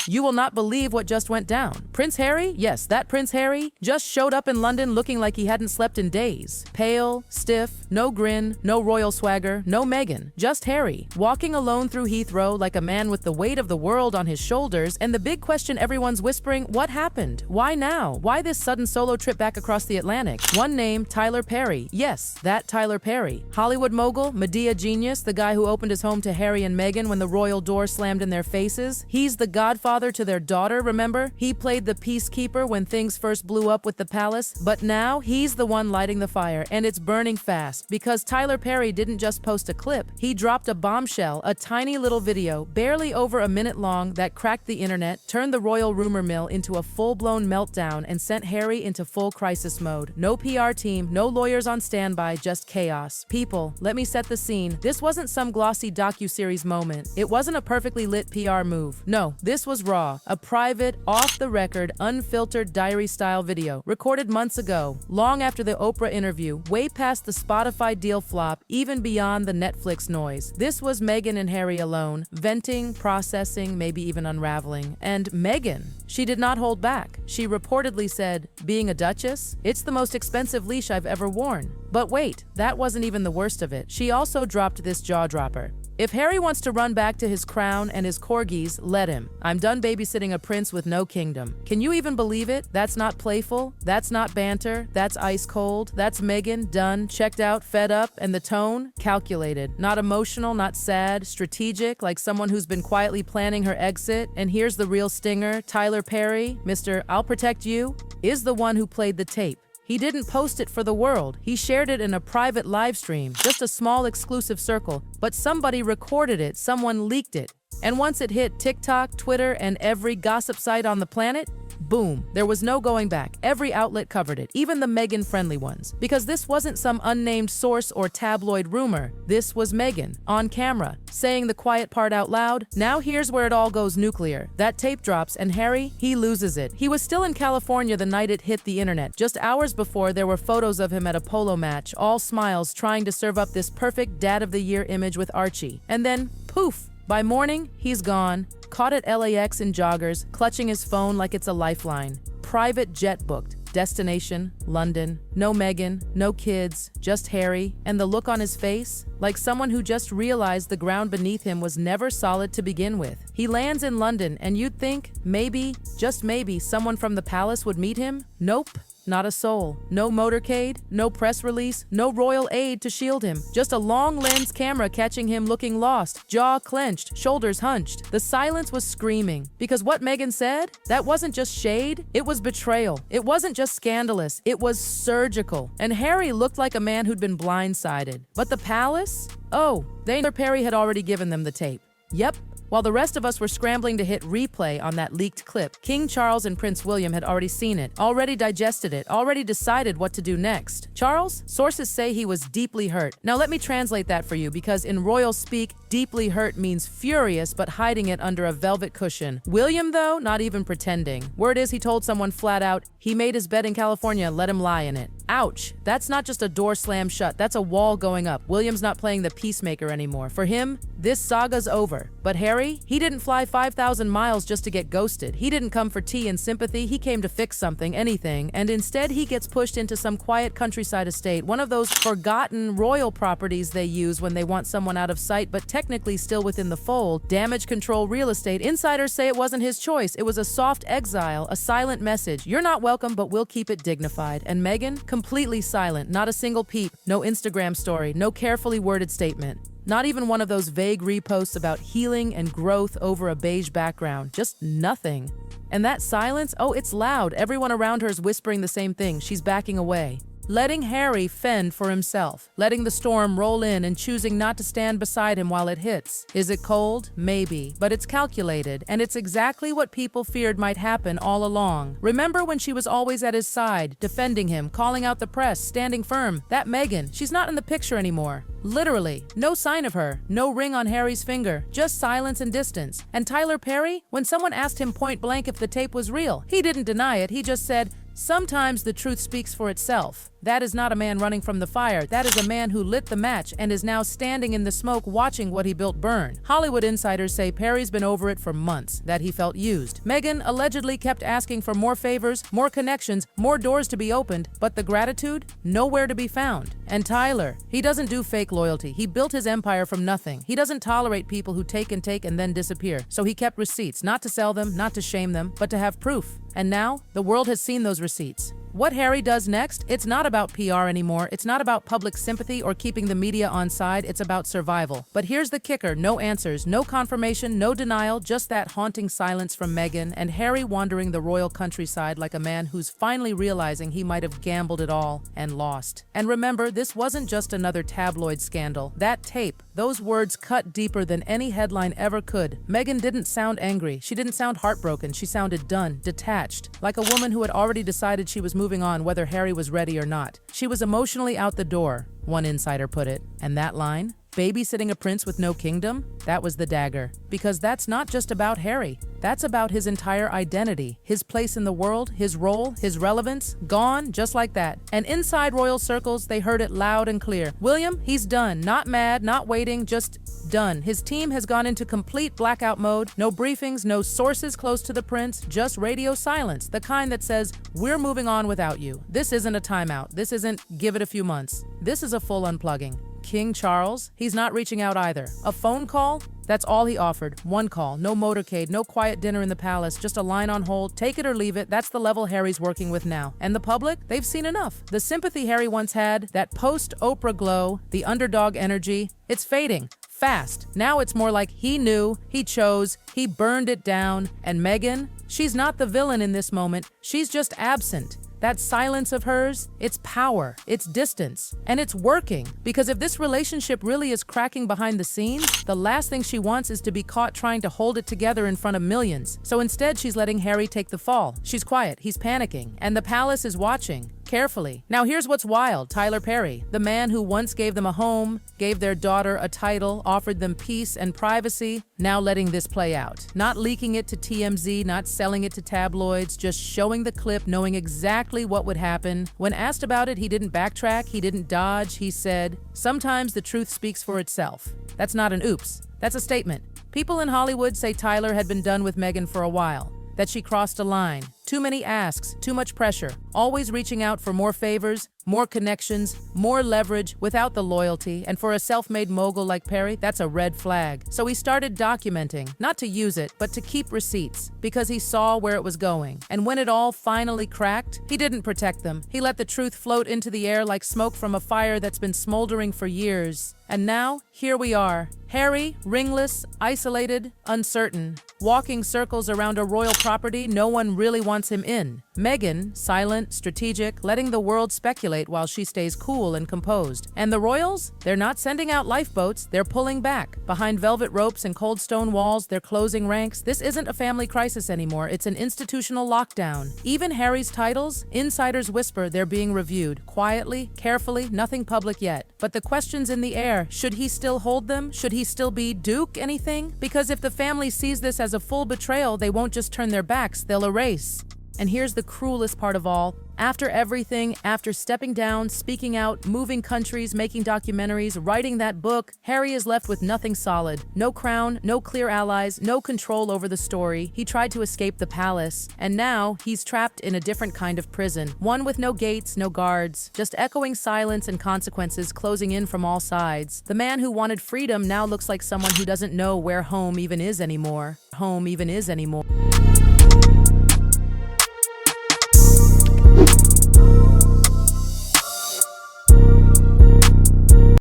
You will not believe what just went down. Prince Harry? Yes, that Prince Harry just showed up in London looking like he hadn't slept in days. Pale, stiff, no grin, no royal swagger, no Meghan, just Harry, walking alone through Heathrow like a man with the weight of the world on his shoulders, and the big question everyone's whispering, what happened? Why now? Why this sudden solo trip back across the Atlantic? One name, Tyler Perry. Yes, that Tyler Perry. Hollywood mogul, media genius, the guy who opened his home to Harry and Meghan when the royal door slammed in their faces. He's the godfather to their daughter, remember? He played the peacekeeper when things first blew up with the palace, but now he's the one lighting the fire, and it's burning fast, because Tyler Perry didn't just post a clip, he dropped a bombshell, a tiny little video, barely over a minute long, that cracked the internet, turned the royal rumor mill into a full-blown meltdown, and sent Harry into full crisis mode. No PR team, no lawyers on standby, just chaos. People, let me set the scene. This wasn't some glossy docuseries moment. It wasn't a perfectly lit PR move. No, this was raw, a private, off-the-record, unfiltered diary-style video, recorded months ago, long after the Oprah interview, way past the Spotify deal flop, even beyond the Netflix noise. This was Meghan and Harry alone, venting, processing, maybe even unraveling. And Meghan, she did not hold back. She reportedly said, "Being a duchess? It's the most expensive leash I've ever worn." But wait, that wasn't even the worst of it. She also dropped this jaw-dropper. If Harry wants to run back to his crown and his corgis, let him. I'm done babysitting a prince with no kingdom. Can you even believe it? That's not playful. That's not banter. That's ice cold. That's Meghan, done, checked out, fed up, and the tone? Calculated. Not emotional, not sad, strategic, like someone who's been quietly planning her exit. And here's the real stinger. Tyler Perry, Mr. I'll Protect You, is the one who played the tape. He didn't post it for the world. He shared it in a private live stream, just a small exclusive circle, but somebody recorded it, someone leaked it. And once it hit TikTok, Twitter, and every gossip site on the planet, boom, there was no going back. Every outlet covered it, even the Meghan-friendly ones. Because this wasn't some unnamed source or tabloid rumor. This was Meghan, on camera, saying the quiet part out loud. Now here's where it all goes nuclear. That tape drops, and Harry, he loses it. He was still in California the night it hit the internet. Just hours before, there were photos of him at a polo match, all smiles, trying to serve up this perfect Dad of the Year image with Archie. And then, poof! By morning, he's gone, caught at LAX in joggers, clutching his phone like it's a lifeline. Private jet booked. Destination, London. No Meghan, no kids, just Harry. And the look on his face? Like someone who just realized the ground beneath him was never solid to begin with. He lands in London, and you'd think, maybe, just maybe, someone from the palace would meet him? Nope. Not a soul. No motorcade, no press release, no royal aid to shield him. Just a long lens camera catching him looking lost, jaw clenched, shoulders hunched. The silence was screaming. Because what Meghan said, that wasn't just shade, it was betrayal. It wasn't just scandalous, it was surgical. And Harry looked like a man who'd been blindsided. But the palace? Oh, Perry had already given them the tape. Yep. While the rest of us were scrambling to hit replay on that leaked clip, King Charles and Prince William had already seen it, already digested it, already decided what to do next. Charles? Sources say he was deeply hurt. Now let me translate that for you, because in royal speak, deeply hurt means furious but hiding it under a velvet cushion. William, though, not even pretending. Word is he told someone flat out, he made his bed in California, let him lie in it. Ouch. That's not just a door slammed shut, that's a wall going up. William's not playing the peacemaker anymore. For him, this saga's over. But Harry, he didn't fly 5,000 miles just to get ghosted. He didn't come for tea and sympathy, he came to fix something, anything, and instead he gets pushed into some quiet countryside estate, one of those forgotten royal properties they use when they want someone out of sight but technically still within the fold. Damage control real estate. Insiders say it wasn't his choice. It was a soft exile, a silent message. You're not welcome, but we'll keep it dignified. And Meghan? Completely silent, not a single peep, no Instagram story, no carefully worded statement. Not even one of those vague reposts about healing and growth over a beige background. Just nothing. And that silence, oh, it's loud. Everyone around her is whispering the same thing. She's backing away. Letting Harry fend for himself, letting the storm roll in and choosing not to stand beside him while it hits. Is it cold? Maybe, but it's calculated, and it's exactly what people feared might happen all along. Remember when she was always at his side, defending him, calling out the press, standing firm? That Meghan, she's not in the picture anymore. Literally, no sign of her, no ring on Harry's finger, just silence and distance. And Tyler Perry, when someone asked him point blank if the tape was real, he didn't deny it, he just said, sometimes the truth speaks for itself. That is not a man running from the fire. That is a man who lit the match and is now standing in the smoke watching what he built burn. Hollywood insiders say Perry's been over it for months, that he felt used. Meghan allegedly kept asking for more favors, more connections, more doors to be opened, but the gratitude? Nowhere to be found. And Tyler, he doesn't do fake loyalty. He built his empire from nothing. He doesn't tolerate people who take and then disappear. So he kept receipts, not to sell them, not to shame them, but to have proof. And now, the world has seen those receipts. What Harry does next, it's not about PR anymore. It's not about public sympathy or keeping the media on side. It's about survival. But here's the kicker. No answers, no confirmation, no denial, just that haunting silence from Meghan and Harry wandering the royal countryside like a man who's finally realizing he might have gambled it all and lost. And remember, this wasn't just another tabloid scandal. That tape, those words cut deeper than any headline ever could. Meghan didn't sound angry. She didn't sound heartbroken. She sounded done, detached, like a woman who had already decided she was moving on whether Harry was ready or not. She was emotionally out the door, one insider put it. And that line, babysitting a prince with no kingdom, that was the dagger. Because that's not just about Harry. That's about his entire identity, his place in the world, his role, his relevance, gone just like that. And inside royal circles, they heard it loud and clear. William, he's done. Not mad, not waiting, just done. His team has gone into complete blackout mode. No briefings, no sources close to the prince, just radio silence, the kind that says, we're moving on without you. This isn't a timeout. This isn't give it a few months. This is a full unplugging. King Charles, he's not reaching out either. A phone call? That's all he offered. One call, no motorcade, no quiet dinner in the palace, just a line on hold, take it or leave it. That's the level Harry's working with now. And the public? They've seen enough. The sympathy Harry once had, that post-Oprah glow, the underdog energy, it's fading. Fast. Now it's more like he knew, he chose, he burned it down. And Meghan? She's not the villain in this moment. She's just absent. That silence of hers, it's power, it's distance, and it's working. Because if this relationship really is cracking behind the scenes, the last thing she wants is to be caught trying to hold it together in front of millions. So instead, she's letting Harry take the fall. She's quiet, he's panicking, and the palace is watching. Carefully. Now here's what's wild. Tyler Perry, the man who once gave them a home, gave their daughter a title, offered them peace and privacy, now letting this play out. Not leaking it to TMZ, not selling it to tabloids, just showing the clip, knowing exactly what would happen. When asked about it, he didn't backtrack, he didn't dodge, he said, sometimes the truth speaks for itself. That's not an oops, that's a statement. People in Hollywood say Tyler had been done with Meghan for a while, that she crossed a line. Too many asks, too much pressure, always reaching out for more favors, more connections, more leverage without the loyalty. And for a self-made mogul like Perry, that's a red flag. So he started documenting, not to use it, but to keep receipts, because he saw where it was going. And when it all finally cracked, he didn't protect them. He let the truth float into the air like smoke from a fire that's been smoldering for years. And now, here we are. Harry, ringless, isolated, uncertain, walking circles around a royal property no one really wants him in. Meghan, silent, strategic, letting the world speculate while she stays cool and composed. And the royals? They're not sending out lifeboats, they're pulling back. Behind velvet ropes and cold stone walls, they're closing ranks. This isn't a family crisis anymore, it's an institutional lockdown. Even Harry's titles, insiders whisper they're being reviewed. Quietly, carefully, nothing public yet. But the question's in the air. Should he still hold them? Should he still be Duke anything? Because if the family sees this as a full betrayal, they won't just turn their backs, they'll erase. And here's the cruelest part of all. After everything, after stepping down, speaking out, moving countries, making documentaries, writing that book, Harry is left with nothing solid. No crown, no clear allies, no control over the story. He tried to escape the palace, and now he's trapped in a different kind of prison. One with no gates, no guards, just echoing silence and consequences closing in from all sides. The man who wanted freedom now looks like someone who doesn't know where home even is anymore. Home even is anymore.